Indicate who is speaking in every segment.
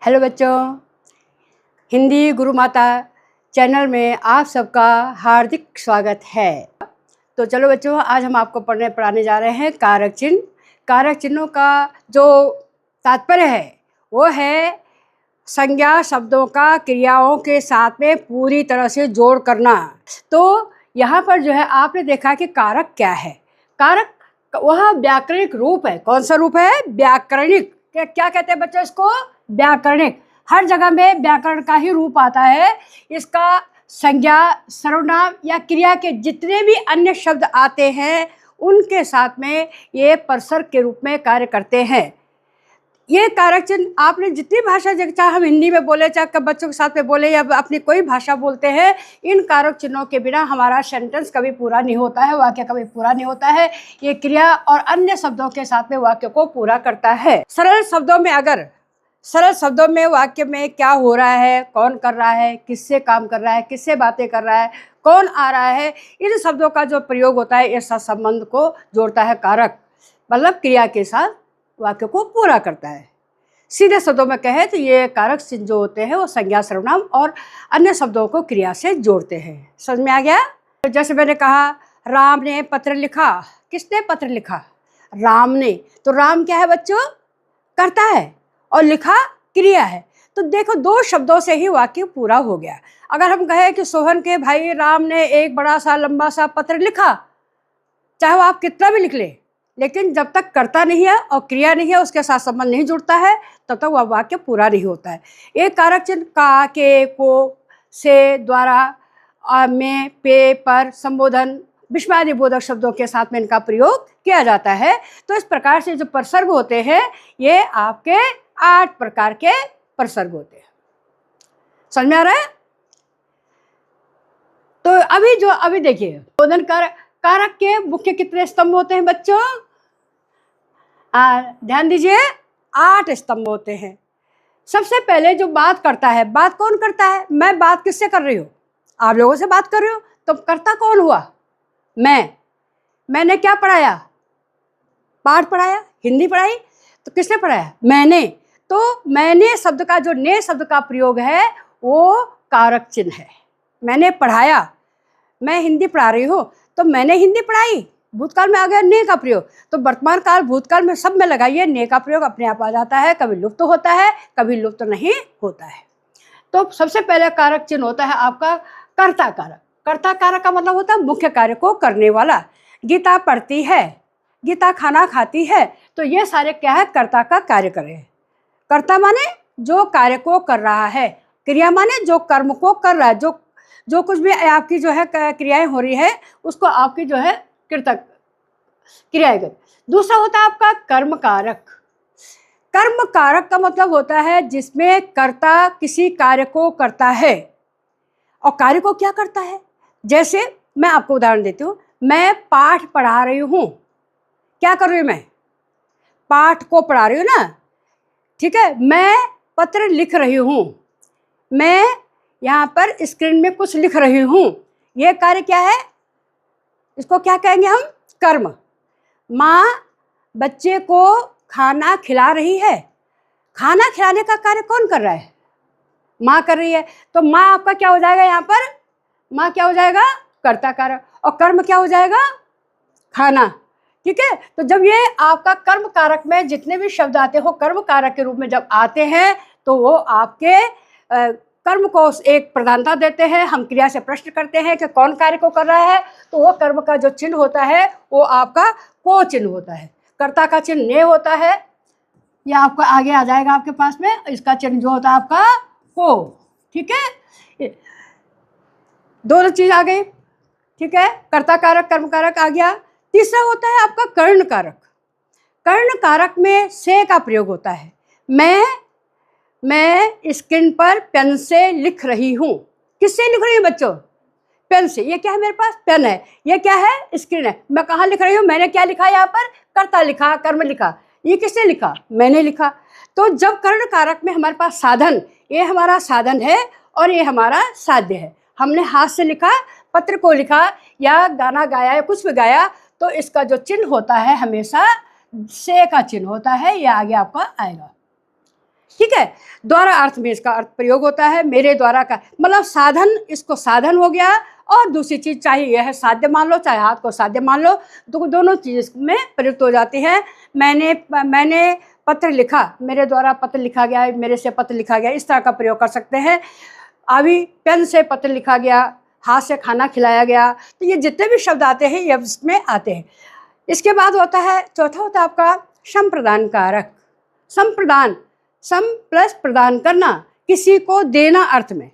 Speaker 1: Hello बच्चों, हिंदी गुरु माता channel में आप सबका हार्दिक स्वागत है। तो चलो बच्चों, आज हम आपको पढ़ाने जा रहे हैं कारक चिन्ह। कारक चिन्हों का जो तात्पर्य है वो है संज्ञा शब्दों का क्रियाओं के साथ में पूरी तरह से जोड़ करना। तो यहाँ पर जो है आपने देखा कि कारक क्या है। कारक वह व्याकरणिक रूप है। कौन सा रूप है? व्याकरणिक। क्या कहते हैं बच्चों इसको? व्याकरणिक। हर जगह में व्याकरण का ही रूप आता है। इसका संज्ञा, सर्वनाम या क्रिया के जितने भी अन्य शब्द आते हैं उनके साथ में ये परसर्ग के रूप में कार्य करते हैं। ये कारक चिन्ह आपने जितनी भाषा, चाहे हम हिंदी में बोले, चाहे बच्चों के साथ में बोले या अपनी कोई भाषा बोलते हैं, इन कारक चिन्हों के बिना हमारा सेंटेंस कभी पूरा नहीं होता है, वाक्य कभी पूरा नहीं होता है। ये क्रिया और अन्य शब्दों के साथ में वाक्य को पूरा करता है। सरल शब्दों में वाक्य में क्या हो रहा है, कौन कर रहा है, किससे काम कर रहा है, किससे बातें कर रहा है, कौन आ रहा है, इन शब्दों का जो प्रयोग होता है ये संबंध को जोड़ता है कारक, मतलब क्रिया के साथ वाक्य को पूरा करता है। सीधे शब्दों में कहे तो ये कारक चिन्ह जो होते हैं वो संज्ञा, सर्वनाम और अन्य शब्दों को क्रिया से जोड़ते हैं। समझ में आ गया? तो जैसे मैंने कहा, राम ने पत्र लिखा। किसने पत्र लिखा? राम ने। तो राम क्या है बच्चों? करता है और लिखा क्रिया है। तो देखो, दो शब्दों से ही वाक्य पूरा हो गया। अगर हम कहें कि सोहन के भाई राम ने एक बड़ा सा लंबा सा पत्र लिखा, चाहे वो आप कितना भी लिख ले, लेकिन जब तक कर्ता नहीं है और क्रिया नहीं है, उसके साथ संबंध नहीं जुड़ता है, तब तक वह वाक्य पूरा नहीं होता है। एक कारक चिन्ह का, के, को, से, द्वारा, में, पे, पर, संबोधन, विस्मयादि बोधक शब्दों के साथ में इनका प्रयोग किया जाता है। तो इस प्रकार से जो प्रसर्ग होते हैं ये आपके 8 प्रकार के प्रसर्ग होते हैं। समझ में आ रहा है? तो अभी देखिए, बोधन कारक के मुख्य कितने स्तंभ होते हैं बच्चों? ध्यान दीजिए, 8 स्तंभ होते हैं। सबसे पहले जो बात करता है, बात कौन करता है? मैं बात किससे कर रही हूँ? आप लोगों से बात कर रही हूँ। तो कर्ता कौन हुआ? मैंने क्या पढ़ाया? पाठ पढ़ाया, हिंदी पढ़ाई। तो किसने पढ़ाया? मैंने। तो मैंने शब्द का जो ने शब्द का प्रयोग है वो कारक चिन्ह है। मैंने पढ़ाया, मैं हिंदी पढ़ा रही हूँ तो मैंने हिंदी पढ़ाई, भूतकाल में आ गया ने का प्रयोग। तो वर्तमान काल, भूतकाल में सब में लगाइए, ने का प्रयोग अपने आप आ जाता है। कभी लुप्त होता है, कभी लुप्त नहीं होता है। तो सबसे पहले कारक चिन्ह होता है आपका कर्ता कारक। कर्ता कारक का मतलब होता है मुख्य कार्य को करने वाला। गीता पढ़ती है, गीता खाना खाती है, तो ये सारे क्या है? कर्ता का कार्य कर रहे हैं। कर्ता माने जो कार्य को कर रहा है, क्रिया माने जो कर्म को कर रहा है, जो कुछ भी आपकी जो है क्रियाएं हो रही है उसको आपकी जो है क्रियाएं। दूसरा होता है आपका कर्म कारक। कर्म कारक का मतलब होता है जिसमें कर्ता किसी कार्य को करता है। और कार्य को क्या करता है? जैसे मैं आपको उदाहरण देती हूँ, मैं पाठ पढ़ा रही हूँ। क्या कर रही हूँ? मैं पाठ को पढ़ा रही हूँ ना, ठीक है। मैं पत्र लिख रही हूँ, मैं यहाँ पर स्क्रीन में कुछ लिख रही हूँ। ये कार्य क्या है? इसको क्या कहेंगे हम? कर्म। माँ बच्चे को खाना खिला रही है। खाना खिलाने का कार्य कौन कर रहा है? माँ कर रही है। तो माँ आपका क्या हो जाएगा? यहाँ पर माँ क्या हो जाएगा? कर्ता कारक। और कर्म क्या हो जाएगा? खाना। ठीक है। तो जब ये आपका कर्म कारक में जितने भी शब्द आते हो कर्म कारक के रूप में जब आते हैं तो वो आपके कर्म को एक प्रधानता देते हैं। हम क्रिया से प्रश्न करते हैं कि कौन कार्य को कर रहा है, तो वो कर्म का जो चिन्ह होता है वो आपका को चिन्ह होता है। कर्ता का चिन्ह ने होता है, यह आपको आगे आ जाएगा आपके पास में। इसका चिन्ह जो होता है आपका को। ठीक है, दोनों चीज आ गई। ठीक है, कर्ता कारक, कर्म कारक आ गया। तीसरा होता है आपका कर्ण कारक। कर्ण कारक में से का प्रयोग होता है। मैं स्क्रीन पर पेन से लिख रही हूँ। किससे लिख रही हूँ बच्चों? पेन से। ये क्या है? मेरे पास पेन है। ये क्या है? स्क्रीन है। मैं कहाँ लिख रही हूँ? मैंने क्या लिखा? यहाँ पर कर्ता लिखा, कर्म लिखा। ये किसने लिखा? मैंने लिखा। तो जब कर्ण कारक में हमारे पास साधन, ये हमारा साधन है और ये हमारा साध्य है। हमने हाथ से लिखा, पत्र को लिखा या गाना गाया या कुछ भी गाया, तो इसका जो चिन्ह होता है हमेशा से का चिन्ह होता है। ये आगे आपका आएगा। ठीक है। द्वारा अर्थ में इसका अर्थ प्रयोग होता है, मेरे द्वारा का मतलब साधन, इसको साधन हो गया। और दूसरी चीज़ चाहे यह साध्य मान लो, चाहे हाथ को साध्य मान लो, तो दोनों चीज़ में प्रयुक्त हो जाती है। मैंने पत्र लिखा, मेरे द्वारा पत्र लिखा गया, मेरे से पत्र लिखा गया, इस तरह का प्रयोग कर सकते हैं। अभी पेन से पत्र लिखा गया, हाथ से खाना खिलाया गया, तो ये जितने भी शब्द आते हैं ये इसमें आते हैं। इसके बाद होता है, चौथा होता है आपका संप्रदान कारक। संप्रदान, सम प्लस प्रदान करना, किसी को देना अर्थ में।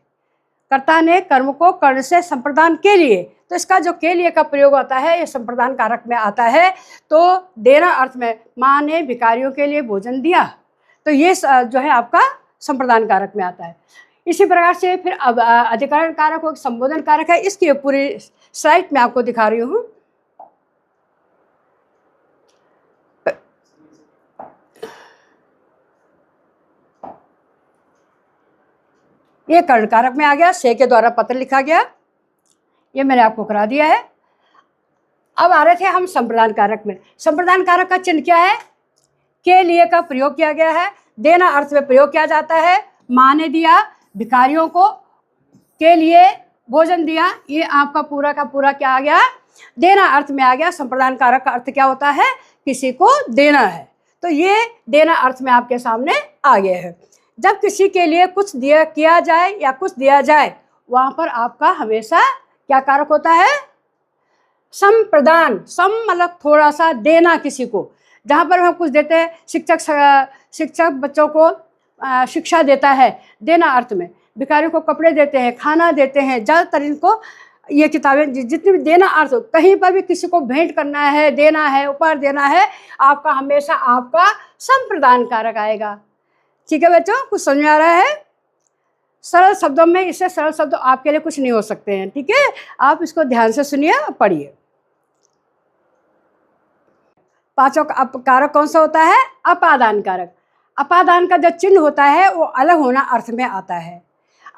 Speaker 1: कर्ता ने कर्म को कर्ण से संप्रदान के लिए, तो इसका जो के लिए का प्रयोग होता है ये संप्रदान कारक में आता है। तो देना अर्थ में, माँ ने भिखारियों के लिए भोजन दिया, तो ये जो है आपका संप्रदान कारक में आता है। इसी प्रकार से फिर अब अधिकरण कारक हो, संबोधन कारक है। इसकी पूरी स्लाइड में आपको दिखा रही हूँ। ये कर्ण कारक में आ गया, से के द्वारा पत्र लिखा गया, ये मैंने आपको करा दिया है। अब आ रहे थे हम संप्रदान कारक में। संप्रदान कारक का चिन्ह क्या है? के लिए का प्रयोग किया गया है, देना अर्थ में प्रयोग किया जाता है। माँ ने दिया भिखारियों को, के लिए भोजन दिया, ये आपका पूरा का पूरा क्या आ गया? देना अर्थ में आ गया। संप्रदान कारक का अर्थ क्या होता है? किसी को देना है, तो ये देना अर्थ में आपके सामने आ गया है। जब किसी के लिए कुछ किया जाए या कुछ दिया जाए, वहाँ पर आपका हमेशा क्या कारक होता है? संप्रदान। सम मतलब थोड़ा सा देना किसी को। जहाँ पर हम कुछ देते हैं, शिक्षक बच्चों को शिक्षा देता है, देना अर्थ में। भिखारियों को कपड़े देते हैं, खाना देते हैं, ज़्यादातर इनको ये किताबें जितनी भी देना अर्थ, कहीं पर भी किसी को भेंट करना है, देना है, उपहार देना है, आपका हमेशा आपका संप्रदान कारक आएगा। ठीक है बच्चों, कुछ समझ में आ रहा है? सरल शब्दों में, इससे सरल शब्द आपके लिए कुछ नहीं हो सकते हैं। ठीक है, आप इसको ध्यान से सुनिए और पढ़िए। पांचों कारक कौन सा होता है? अपादान कारक। अपादान का जो चिन्ह होता है वो अलग होना अर्थ में आता है।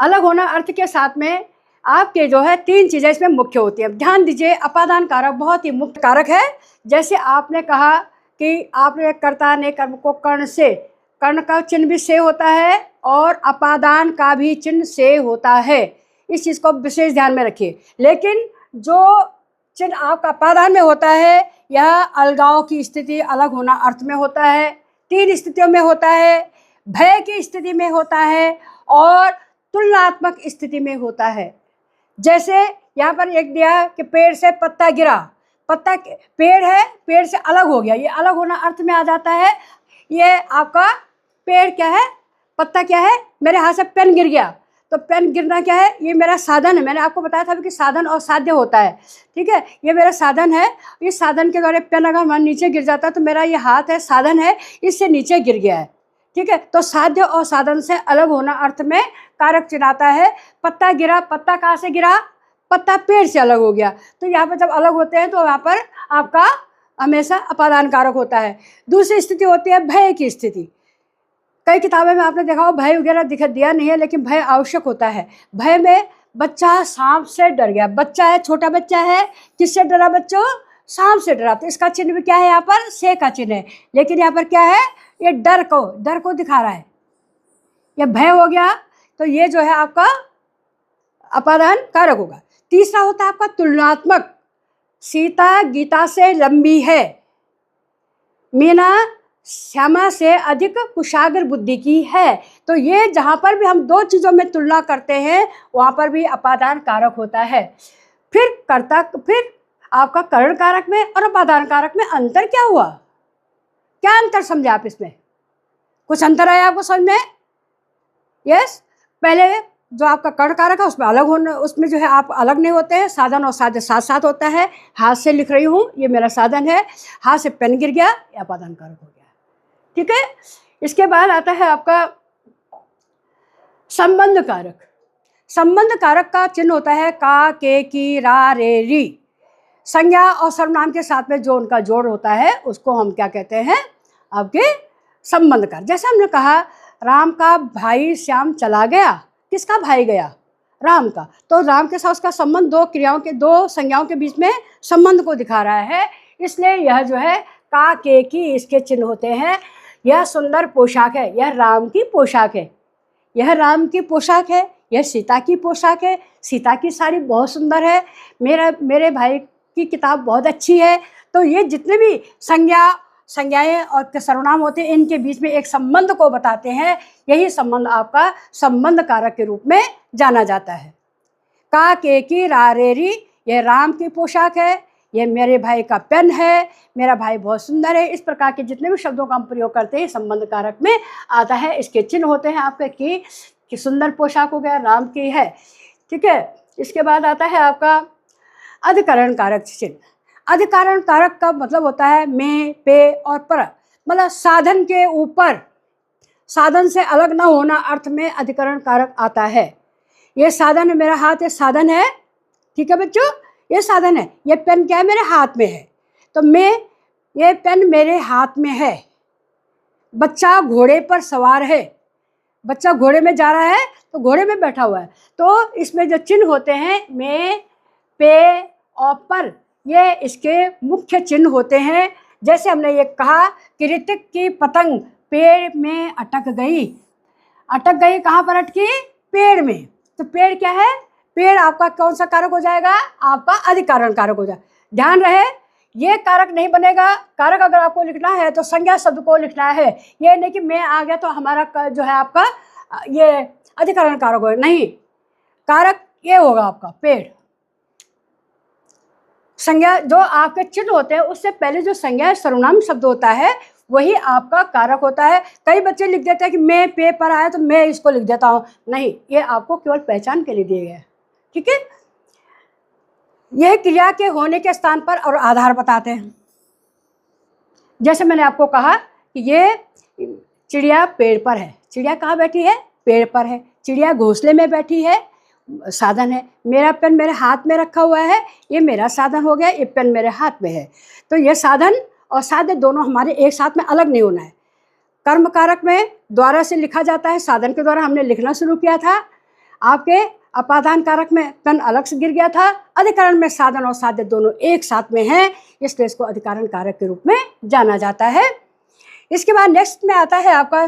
Speaker 1: अलग होना अर्थ के साथ में आपके जो है तीन चीज़ें इसमें मुख्य होती हैं। ध्यान दीजिए, अपादान कारक बहुत ही मुख्य कारक है। जैसे आपने कहा कि आपने कर्ता ने कर्म को कर्ण से, कर्ण का चिन्ह भी से होता है और अपादान का भी चिन्ह से होता है। इस चीज़ को विशेष ध्यान में रखिए। लेकिन जो चिन्ह आपका अपादान में होता है, यह अलगाव की स्थिति, अलग होना अर्थ में होता है। तीन स्थितियों में होता है, भय की स्थिति में होता है और तुलनात्मक स्थिति में होता है। जैसे यहाँ पर एक दिया कि पेड़ से पत्ता गिरा, पत्ता पेड़ है, पेड़ से अलग हो गया, ये अलग होना अर्थ में आ जाता है। ये आपका पेड़ क्या है, पत्ता क्या है, मेरे हाथ से पेन गिर गया, तो पेन गिरना क्या है? ये मेरा साधन है। मैंने आपको बताया था कि साधन और साध्य होता है। ठीक है, ये मेरा साधन है, इस साधन के द्वारा पेन अगर मान नीचे गिर जाता है तो मेरा ये हाथ है, साधन है, इससे नीचे गिर गया है। ठीक है, तो साध्य और साधन से अलग होना अर्थ में कारक चिन्ह आता है। पत्ता गिरा, पत्ता कहाँ से गिरा? पत्ता पेड़ से अलग हो गया। तो यहाँ पर जब अलग होते हैं तो यहाँ पर आपका हमेशा अपादान कारक होता है। दूसरी स्थिति होती है भय की स्थिति। कई किताबें में आपने देखा हो भय वगैरह दिया नहीं है, लेकिन भय आवश्यक होता है। भय में बच्चा सांप से डर गया, बच्चा है, छोटा बच्चा है, किससे डरा बच्चों? सांप से डरा, तो इसका चिन्ह भी क्या है? यहाँ पर से का चिन्ह है। लेकिन यहाँ पर क्या है? ये डर को दिखा रहा है, ये भय हो गया, तो ये जो है आपका अपादान कारक होगा। तीसरा होता है आपका तुलनात्मक। सीता गीता से लंबी है, मीना श्यामा से अधिक कुशाग्र बुद्धि की है। तो ये जहाँ पर भी हम दो चीज़ों में तुलना करते हैं वहाँ पर भी अपादान कारक होता है। फिर आपका कर्ण कारक में और अपादान कारक में अंतर क्या हुआ? क्या अंतर समझे आप इसमें? कुछ अंतर आया आपको समझ में? यस, पहले जो आपका कर्ण कारक है उसमें अलग होना, उसमें जो है आप अलग नहीं होते हैं, साधन और साध्य साथ साथ होता है। हाथ से लिख रही हूँ, ये मेरा साधन है, हाथ से पेन गिर गया, ये अपादान कारक हो गया। ठीक है, इसके बाद आता है आपका संबंध कारक। संबंध कारक का चिन्ह होता है का, के, की, रा, रे, री। संज्ञा और सर्वनाम के साथ में जो उनका जोड़ होता है उसको हम क्या कहते हैं? आपके संबंध कारक। जैसे हमने कहा राम का भाई श्याम चला गया, किसका भाई गया? राम का। तो राम के साथ उसका संबंध दो क्रियाओं के, दो संज्ञाओं के बीच में संबंध को दिखा रहा है, इसलिए यह जो है का, के, की इसके चिन्ह होते हैं। यह सुंदर पोशाक है, यह राम की पोशाक है, यह राम की पोशाक है, यह सीता की पोशाक है, सीता की साड़ी बहुत सुंदर है, मेरे भाई की किताब बहुत अच्छी है। तो ये जितने भी संज्ञाएं और सर्वनाम होते हैं, इनके बीच में एक संबंध को बताते हैं। यही संबंध आपका संबंध कारक के रूप में जाना जाता है। का, के की, रा, रे, री, यह राम की पोशाक है, यह मेरे भाई का पेन है, मेरा भाई बहुत सुंदर है। इस प्रकार के जितने भी शब्दों का हम प्रयोग करते हैं संबंध कारक में आता है। इसके चिन्ह होते हैं आपके कि सुंदर पोशाक हो गया, राम की है, ठीक है। इसके बाद आता है आपका अधिकरण कारक चिन्ह। अधिकरण कारक का मतलब होता है में, पे और पर, मतलब साधन के ऊपर, साधन से अलग न होना अर्थ में अधिकरण कारक आता है। ये साधन है, मेरा हाथ ये साधन है, ठीक है बच्चों, ये साधन है। ये पेन क्या है, मेरे हाथ में है, तो मैं, ये पेन मेरे हाथ में है। बच्चा घोड़े पर सवार है, बच्चा घोड़े में जा रहा है तो घोड़े में बैठा हुआ है। तो इसमें जो चिन्ह होते हैं में, पे और पर, ये इसके मुख्य चिन्ह होते हैं। जैसे हमने ये कहा कि ऋतिक की पतंग पेड़ में अटक गई। अटक गई कहाँ पर अटकी, पेड़ में। तो पेड़ क्या है, पेड़ आपका कौन सा कारक हो जाएगा, आपका अधिकरण कारक हो जाएगा। ध्यान रहे ये कारक नहीं बनेगा। कारक अगर आपको लिखना है तो संज्ञा शब्द को लिखना है, ये नहीं कि मैं आ गया तो हमारा जो है आपका ये अधिकरण कारक हो, नहीं, कारक ये होगा आपका पेड़। संज्ञा जो आपके चिन्ह होते हैं उससे पहले जो संज्ञा सर्वनाम शब्द होता है वही आपका कारक होता है। कई बच्चे लिख देते हैं कि मैं पे पर आया तो मैं इसको लिख देता हूँ, नहीं, ये आपको केवल पहचान के लिए दिए गए, ठीक है। यह क्रिया के होने के स्थान पर और आधार बताते हैं। जैसे मैंने आपको कहा कि ये चिड़िया पेड़ पर है, चिड़िया कहाँ बैठी है, पेड़ पर है। चिड़िया घोंसले में बैठी है, साधन है। मेरा पेन मेरे हाथ में रखा हुआ है, ये मेरा साधन हो गया, ये पेन मेरे हाथ में है। तो ये साधन और साध्य दोनों हमारे एक साथ में अलग नहीं होना है। कर्म कारक में द्वारा से लिखा जाता है, साधन के द्वारा हमने लिखना शुरू किया था। आपके अपादान कारक में पेन अलग से गिर गया था। अधिकरण में साधन और साध्य दोनों एक साथ में हैं, इसलिए इसको अधिकरण कारक के रूप में जाना जाता है। इसके बाद नेक्स्ट में आता है आपका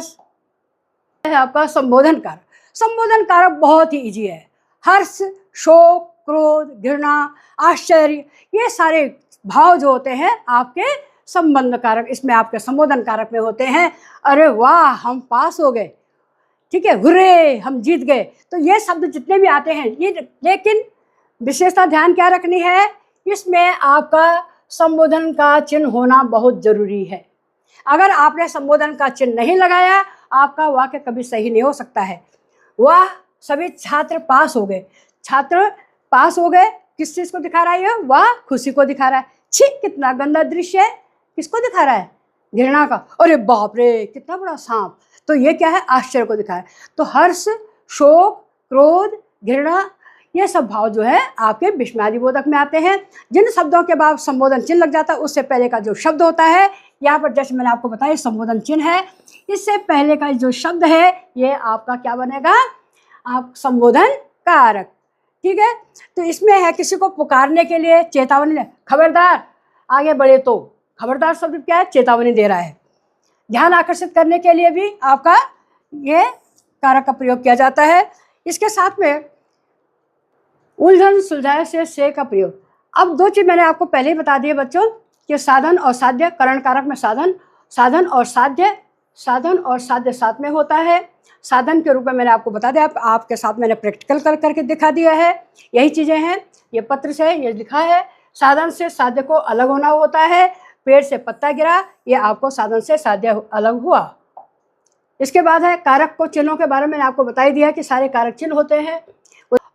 Speaker 1: संबोधन कारक। संबोधन कारक बहुत ही इजी है। हर्ष, शोक, क्रोध, घृणा, आश्चर्य, ये सारे भाव जो होते हैं आपके संबंध कारक, इसमें आपके संबोधन कारक में होते हैं। अरे वाह हम पास हो गए, ठीक है, हुर्रे हम जीत गए। तो ये शब्द जितने भी आते हैं ये, लेकिन विशेषता ध्यान क्या रखनी है, इसमें आपका संबोधन का चिन्ह होना बहुत जरूरी है। अगर आपने संबोधन का चिन्ह नहीं लगाया आपका वाक्य कभी सही नहीं हो सकता है। वाह सभी छात्र पास हो गए, छात्र पास हो गए किस चीज को दिखा रहा है, वाह खुशी को दिखा रहा है। छी कितना गंदा दृश्य है, किसको दिखा रहा है, घृणा का। अरे बाप रे कितना बड़ा सांप, तो ये क्या है, आश्चर्य को दिखा रहा है। तो हर्ष, शोक, क्रोध, घृणा, ये सब भाव जो है आपके विस्मयादिबोधक में आते हैं। जिन शब्दों के बाद संबोधन चिन्ह लग जाता है उससे पहले का जो शब्द होता है, यहाँ पर जैसे मैंने आपको बताया संबोधन चिन्ह है, इससे पहले का जो शब्द है ये आपका क्या बनेगा, आप संबोधन कारक, ठीक है। तो इसमें है किसी को पुकारने के लिए चेतावनी, खबरदार आगे बढ़े, तो खबरदार शब्द क्या है, चेतावनी दे रहा है। ध्यान आकर्षित करने के लिए भी आपका ये कारक का प्रयोग किया जाता है। इसके साथ में उलझन सुलझाए से का प्रयोग। अब दो चीज मैंने आपको पहले ही बता दिए बच्चों कि साधन और साध्य, करण कारक में साधन और साध्य साथ में होता है। साधन के रूप में मैंने आपको बता दिया, आपके साथ मैंने प्रैक्टिकल करके दिखा दिया है। यही चीजें हैं, ये पत्र से ये लिखा है, साधन से साध्य को अलग होना होता है। पेड़ से पत्ता गिरा, ये आपको साधन से साध्य अलग हुआ। इसके बाद है कारक को चिन्हों के बारे में मैंने आपको बता ही दिया कि सारे कारक चिन्ह होते हैं।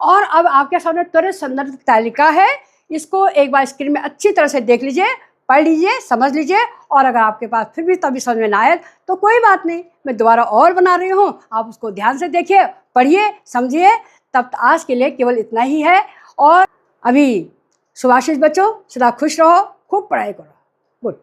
Speaker 1: और अब आपके सामने त्वरित संदर्भ तालिका है, इसको एक बार स्क्रीन में अच्छी तरह से देख लीजिए, पढ़ लीजिए, समझ लीजिए। और अगर आपके पास फिर भी तभी समझ में ना आए तो कोई बात नहीं, मैं दोबारा और बना रही हूँ, आप उसको ध्यान से देखिए, पढ़िए, समझिए। तब आज के लिए केवल इतना ही है। और अभी सुभाषित बच्चों सदा खुश रहो, खूब पढ़ाई करो।